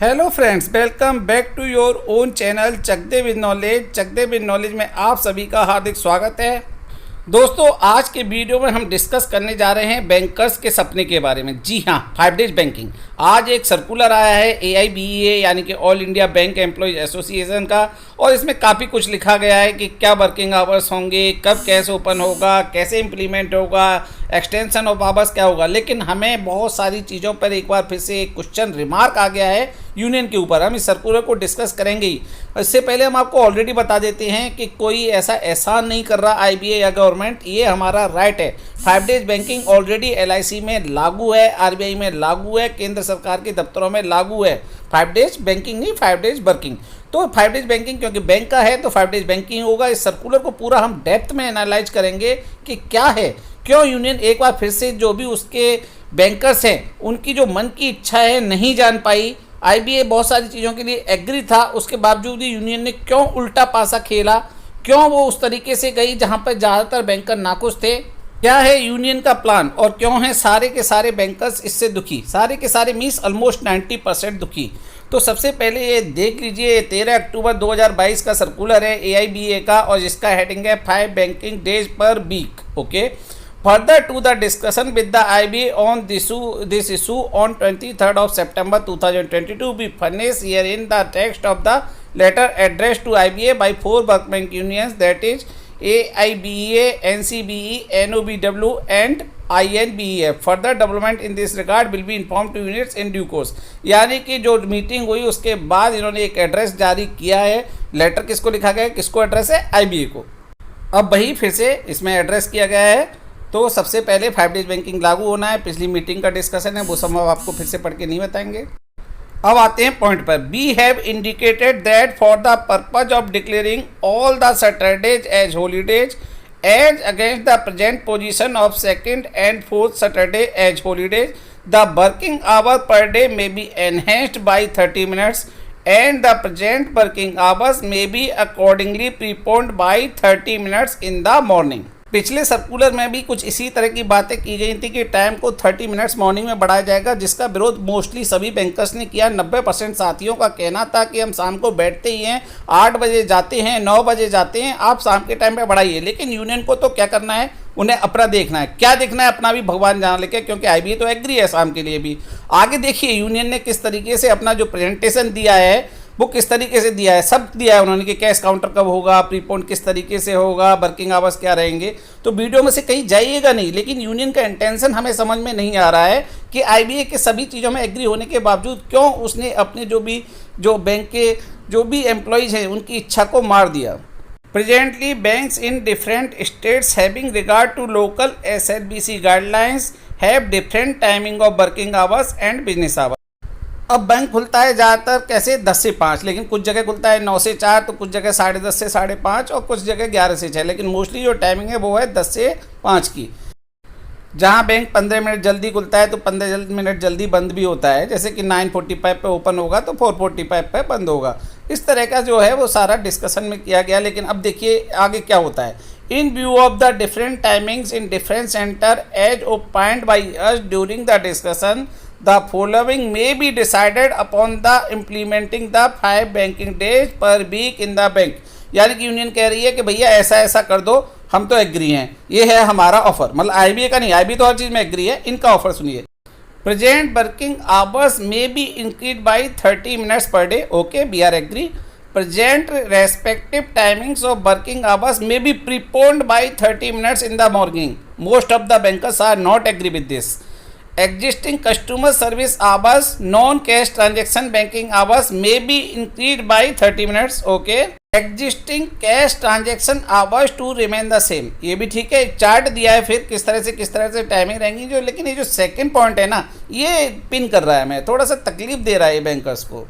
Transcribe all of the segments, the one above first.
Hello friends, welcome back to your own channel Chakde with knowledge. Chakde with knowledge में आप सभी का हार्दिक स्वागत है। दोस्तों, आज के वीडियो में हम डिस्कस करने जा रहे हैं बैंकर्स के सपने के बारे में। जी हाँ, 5 डेज बैंकिंग। आज एक सर्कुलर आया है AIBEA यानी कि all India bank employees association का, और इसमें काफ़ी कुछ लिखा गया है कि क्या वर्किंग आवर्स होंगे, कब कैसे ओपन होगा, कैसे इम्प्लीमेंट होगा, एक्सटेंशन ऑफ आवर्स क्या होगा। लेकिन हमें बहुत सारी चीज़ों पर एक बार फिर से एक क्वेश्चन रिमार्क आ गया है यूनियन के ऊपर। हम इस सर्कुलर को डिस्कस करेंगे ही। इससे पहले हम आपको ऑलरेडी बता देते हैं कि कोई ऐसा एहसान नहीं कर रहा IBA या गवर्नमेंट, ये हमारा राइट है। 5 डेज बैंकिंग ऑलरेडी LIC में लागू है, RBI में लागू है, केंद्र सरकार के दफ्तरों में लागू है। 5 डेज बैंकिंग नहीं, 5 डेज वर्किंग। तो 5 डेज बैंकिंग क्योंकि बैंक का है तो 5 डेज बैंकिंग होगा। इस सर्कुलर को पूरा हम डेप्थ में एनालाइज करेंगे कि क्या है, क्यों यूनियन एक बार फिर से जो भी उसके बैंकर्स हैं उनकी जो मन की इच्छा है नहीं जान पाई। IBA बहुत सारी चीज़ों के लिए एग्री था, उसके बावजूद भी यूनियन ने क्यों उल्टा पासा खेला, क्यों वो उस तरीके से गई जहां पर ज़्यादातर बैंकर नाखुश थे। क्या है यूनियन का प्लान और क्यों है सारे के सारे बैंकर्स इससे दुखी। सारे के सारे मीन्स ऑलमोस्ट 90% दुखी। तो सबसे पहले ये देख लीजिए, 13 अक्टूबर 2022 का सर्कुलर है AIBA का, और जिसका हेडिंग है 5 banking days per week. Okay, further to the discussion with the IBA on this issue on 23rd of September 2022, we furnish herein the text of the letter addressed to IBA by 4 workmen's unions, that is AIBA, NCBE, NOBW and INBEF. Further development in this regard will be informed to units in due course. यानी कि जो meeting हुई उसके बाद इन्होंने एक address जारी किया है। लेटर किसको लिखा गया है, किसको एड्रेस है, IBA को। अब वही फिर से इसमें एड्रेस किया गया है। तो सबसे पहले 5 डेज बैंकिंग लागू होना है, पिछली मीटिंग का डिस्कशन है, वो सब हम आपको फिर से पढ़ के नहीं बताएंगे। अब आते हैं पॉइंट पर। We have indicated that for the purpose of declaring all the Saturdays as holidays as against the present position of second and fourth Saturday as holidays, the working hour per day may be enhanced by 30 minutes and the present working hours may be accordingly preponed by 30 minutes in the morning. पिछले circular में भी कुछ इसी तरह की बातें की गई थी कि टाइम को 30 मिनट्स मॉर्निंग में बढ़ाया जाएगा, जिसका विरोध मोस्टली सभी बैंकर्स ने किया। 90% साथियों का कहना था कि हम शाम को बैठते ही हैं, 8 बजे जाते हैं, 9 बजे जाते हैं, आप शाम के टाइम पे बढ़ाइए। लेकिन यूनियन को तो क्या करना है, उन्हें अपना देखना है। क्या देखना है अपना भी भगवान जान लेके, क्योंकि IBA तो एग्री है शाम के लिए भी। आगे देखिए यूनियन ने किस तरीके से अपना जो प्रेजेंटेशन दिया है वो किस तरीके से दिया है, सब दिया है उन्होंने कि कैश काउंटर कब होगा, प्रीपोन किस तरीके से होगा, वर्किंग आवर्स क्या रहेंगे। तो वीडियो में से कहीं जाइएगा नहीं। लेकिन यूनियन का इंटेंशन हमें समझ में नहीं आ रहा है कि IBA के सभी चीज़ों में एग्री होने के बावजूद क्यों उसने अपने जो बैंक के जो भी एम्प्लॉयज़ हैं उनकी इच्छा को मार दिया। Presently banks in different states having regard to local SLBC guidelines have different timing of working hours and business hours. अब बैंक खुलता है ज़्यादातर कैसे 10 से 5, लेकिन कुछ जगह खुलता है 9 से 4, तो कुछ जगह 10:30 से 5:30 और कुछ जगह 11 से 6। लेकिन मोस्टली जो टाइमिंग है वो है 10 से 5 की। जहाँ बैंक 15 मिनट जल्दी खुलता है तो 15 मिनट जल्दी बंद भी होता है, जैसे कि 9:45 पे ओपन होगा तो 4:45 पे बंद होगा। इस तरह का जो है वो सारा डिस्कशन में किया गया। लेकिन अब देखिए आगे क्या होता है। In view of the different timings in different centre as opined by us during the discussion, the following may be decided upon the implementing the 5 banking days per week in the bank। यानी कि union कह रही है कि भैया ऐसा ऐसा कर दो, हम तो एग्री हैं, ये है हमारा ऑफर। मतलब IBA का नहीं, IBA तो हर चीज़ में एग्री है, इनका ऑफर सुनिए। Present working hours may be increase by 30 minutes per day. Okay, we are agree. Present respective timings of working hours may be preponed by 30 minutes in the morning. Most of the bankers are not agree with this. Existing customer service hours, non-cash transaction banking hours may be increased by 30 minutes. Okay. Existing cash transaction hours to remain the same. ये भी ठीक है, chart दिया है फिर किस तरह से टाइमिंग रहेंगी जो। लेकिन ये जो सेकंड पॉइंट है ना, ये पिन कर रहा है, मैं थोड़ा सा तकलीफ दे रहा है ये बैंकर्स को।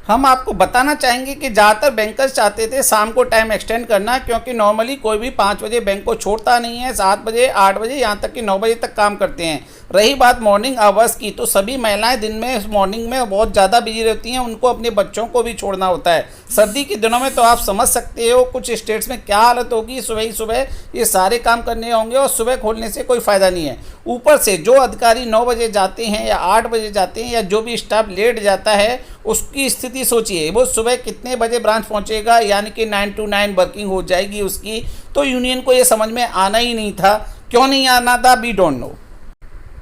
हम आपको बताना चाहेंगे कि ज़्यादातर बैंकर्स चाहते थे शाम को टाइम एक्सटेंड करना, क्योंकि नॉर्मली कोई भी 5 बजे बैंक को छोड़ता नहीं है। 7 बजे, 8 बजे, यहाँ तक कि 9 बजे तक काम करते हैं। रही बात मॉर्निंग आवर्स की, तो सभी महिलाएं दिन में मॉर्निंग में बहुत ज़्यादा बिजी रहती हैं, उनको अपने बच्चों को भी छोड़ना होता है। सर्दी के दिनों में तो आप समझ सकते हो कुछ स्टेट्स में क्या हालत होगी, सुबह ही सुबह ये सारे काम करने होंगे और सुबह खोलने से कोई फ़ायदा नहीं है। ऊपर से जो अधिकारी 9 बजे जाते हैं या 8 बजे जाते हैं या जो भी स्टाफ लेट जाता है उसकी स्थिति सोचिए, वो सुबह कितने बजे ब्रांच पहुंचेगा, यानी कि 9 to 9 वर्किंग हो जाएगी उसकी। तो यूनियन को ये समझ में आना ही नहीं था। क्यों नहीं आना था, वी डोंट नो।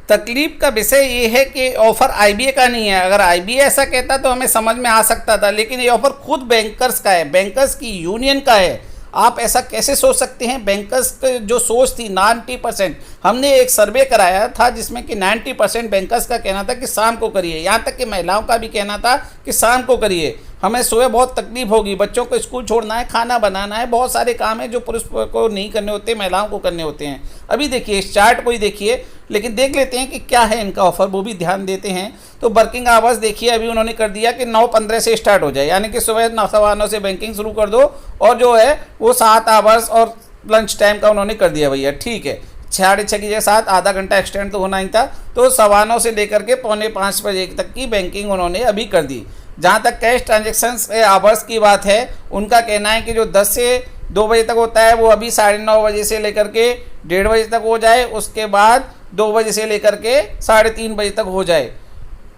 तकलीफ का विषय ये है कि ऑफ़र आईबीए का नहीं है। अगर आईबीए ऐसा कहता तो हमें समझ में आ सकता था, लेकिन ये ऑफ़र खुद बैंकर्स का है, बैंकर्स की यूनियन का है। आप ऐसा कैसे सोच सकते हैं? बैंकर्स की जो सोच थी 90%, हमने एक सर्वे कराया था जिसमें कि 90% बैंकर्स का कहना था कि शाम को करिए, यहाँ तक कि महिलाओं का भी कहना था कि शाम को करिए, हमें सुबह बहुत तकलीफ होगी, बच्चों को स्कूल छोड़ना है, खाना बनाना है, बहुत सारे काम हैं जो पुरुष को नहीं करने होते, महिलाओं को करने होते हैं। अभी देखिए इस चार्ट को ही देखिए, लेकिन देख लेते हैं कि क्या है इनका ऑफर, वो भी ध्यान देते हैं। तो वर्किंग आवर्स देखिए अभी उन्होंने कर दिया कि 9:15 से स्टार्ट हो जाए, यानी कि सुबह 9:15 से बैंकिंग शुरू कर दो, और जो है वो 7 आवर्स और लंच टाइम का उन्होंने कर दिया भैया, ठीक है। 6:30 की जगह 7, आधा घंटा एक्सटेंड तो होना ही था। तो 9:15 से लेकर के 4:45 बजे तक की बैंकिंग उन्होंने अभी कर दी। जहाँ तक कैश ट्रांजेक्शन्स आवर्स की बात है, उनका कहना है कि जो 10 से 2 बजे तक होता है वो अभी 9:30 बजे से लेकर के 1:30 बजे तक हो जाए, उसके बाद 2 बजे से लेकर के 3:30 बजे तक हो जाए।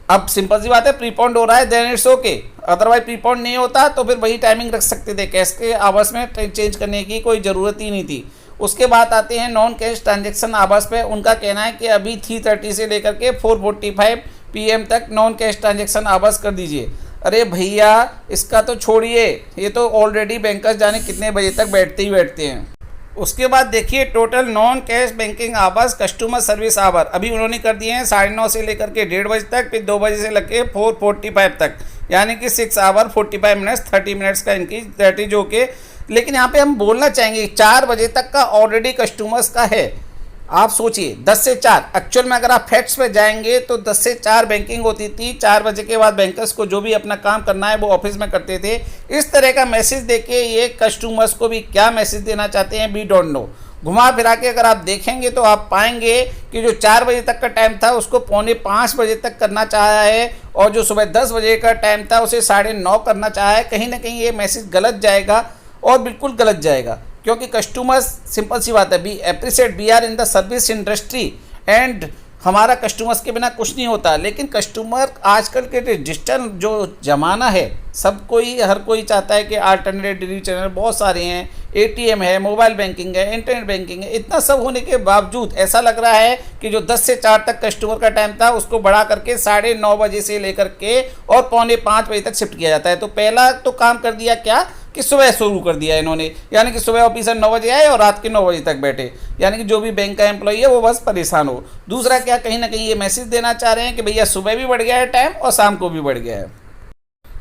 अब सिंपल सी बात है, प्रीपोन्ड हो रहा है then it's okay, otherwise preponed नहीं होता तो फिर वही टाइमिंग रख सकते थे, कैश के आवर्स में चेंज करने की कोई ज़रूरत ही नहीं थी। उसके बाद आते हैं नॉन कैश ट्रांजेक्शन आवर्स पे, उनका कहना है कि अभी 3:30 से लेकर के 4:45 PM तक नॉन कैश ट्रांजेक्शन आवर्स कर दीजिए। अरे भैया इसका तो छोड़िए, ये तो ऑलरेडी बैंकर्स जाने कितने बजे तक बैठते ही बैठते हैं। उसके बाद देखिए total non cash banking hours, customer service hour अभी उन्होंने कर दिए हैं 9:30 से लेकर के 1:30 बजे तक, फिर 2 बजे से लेकर 4:45 तक, यानी कि 6 आवर 45 मिनट्स 30 मिनट्स का इनकी दैट इज ओके। लेकिन यहाँ पे हम बोलना चाहेंगे 4 बजे तक का ऑलरेडी कस्टमर्स का है। आप सोचिए 10 से 4, एक्चुअल में अगर आप फैक्ट्स पे जाएंगे तो 10 से 4 बैंकिंग होती थी, 4 बजे के बाद बैंकर्स को जो भी अपना काम करना है वो ऑफिस में करते थे। इस तरह का मैसेज देके ये कस्टमर्स को भी क्या मैसेज देना चाहते हैं, वी डोंट नो। घुमा फिरा के अगर आप देखेंगे तो आप पाएंगे कि जो 4 बजे तक का टाइम था उसको 4:45 बजे तक करना चाहा है, और जो सुबह 10 बजे का टाइम था उसे 9:30 करना चाहा है। कहीं ना कहीं ये मैसेज गलत जाएगा, और बिल्कुल गलत जाएगा, क्योंकि कस्टमर्स, सिंपल सी बात है, we appreciate, we are in the service industry and हमारा कस्टमर्स के बिना कुछ नहीं होता। लेकिन कस्टमर आजकल के डिजिटल जो ज़माना है, सब कोई हर कोई चाहता है कि अल्टरनेट डिलीवरी चैनल बहुत सारे हैं, ATM है, मोबाइल बैंकिंग है, इंटरनेट बैंकिंग है, इतना सब होने के बावजूद ऐसा लग रहा है कि जो 10 से 4 तक कस्टमर का टाइम था उसको बढ़ा करके 9:30 बजे से लेकर के और 4:45 बजे तक शिफ्ट किया जाता है। तो पहला तो काम कर दिया क्या कि सुबह शुरू कर दिया इन्होंने, यानी कि सुबह ऑफिसर 9 बजे आए और रात के 9 बजे तक बैठे, यानी कि जो भी बैंक का एम्प्लॉई है वो बस परेशान हो। दूसरा क्या, कहीं ना कहीं ये मैसेज देना चाह रहे हैं कि भैया सुबह भी बढ़ गया है टाइम और शाम को भी बढ़ गया है।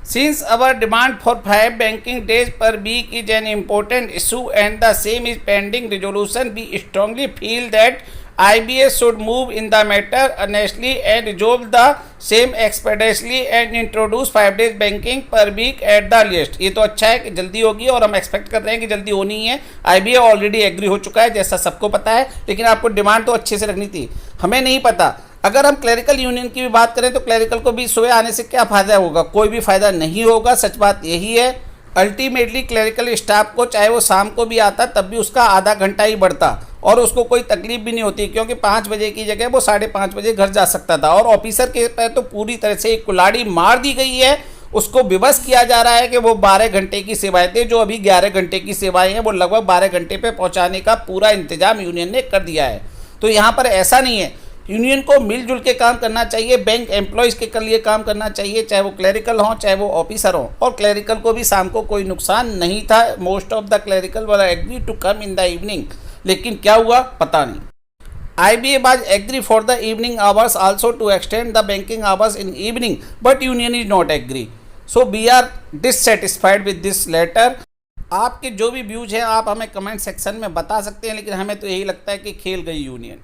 Since our demand for 5 banking days per week is an important issue and the same is pending resolution, we strongly feel that IBS should move in the matter earnestly and resolve the same expeditiously and introduce 5 days banking per week at the earliest। ये तो अच्छा है कि जल्दी होगी और हम expect कर रहे हैं कि जल्दी होनी है। IBA ऑलरेडी एग्री हो चुका है जैसा सबको पता है, लेकिन आपको डिमांड तो अच्छे से रखनी थी। हमें नहीं पता, अगर हम क्लरिकल यूनियन की भी बात करें तो क्लरिकल को भी सुबह आने से क्या फ़ायदा होगा, कोई भी फ़ायदा नहीं होगा, सच बात यही है। अल्टीमेटली क्लरिकल स्टाफ को चाहे वो शाम को भी आता तब भी उसका आधा घंटा ही बढ़ता और उसको कोई तकलीफ भी नहीं होती, क्योंकि 5 बजे की जगह वो 5:30 बजे घर जा सकता था। और ऑफिसर के पैर तो पूरी तरह से एक कुल्हाड़ी मार दी गई है, उसको विवश किया जा रहा है कि वो 12 घंटे की सेवाएं थे, जो अभी 11 घंटे की सेवाएं हैं, वो लगभग 12 घंटे पे पहुंचाने का पूरा इंतजाम यूनियन ने कर दिया है। तो यहाँ पर ऐसा नहीं है, यूनियन को मिलजुल के काम करना चाहिए, बैंक एम्प्लॉयज़ के लिए काम करना चाहिए, चाहे वो क्लरिकल हों चाहे वो ऑफिसर हों। और क्लरिकल को भी शाम को कोई नुकसान नहीं था, most of the clerical were agree to come in the evening, लेकिन क्या हुआ पता नहीं। IBA was agree for the evening hours also to extend the banking hours in evening, but union is not agree. So we are dissatisfied with this letter. आपके जो भी views हैं आप हमें कमेंट सेक्शन में बता सकते हैं, लेकिन हमें तो यही लगता है कि खेल गई यूनियन।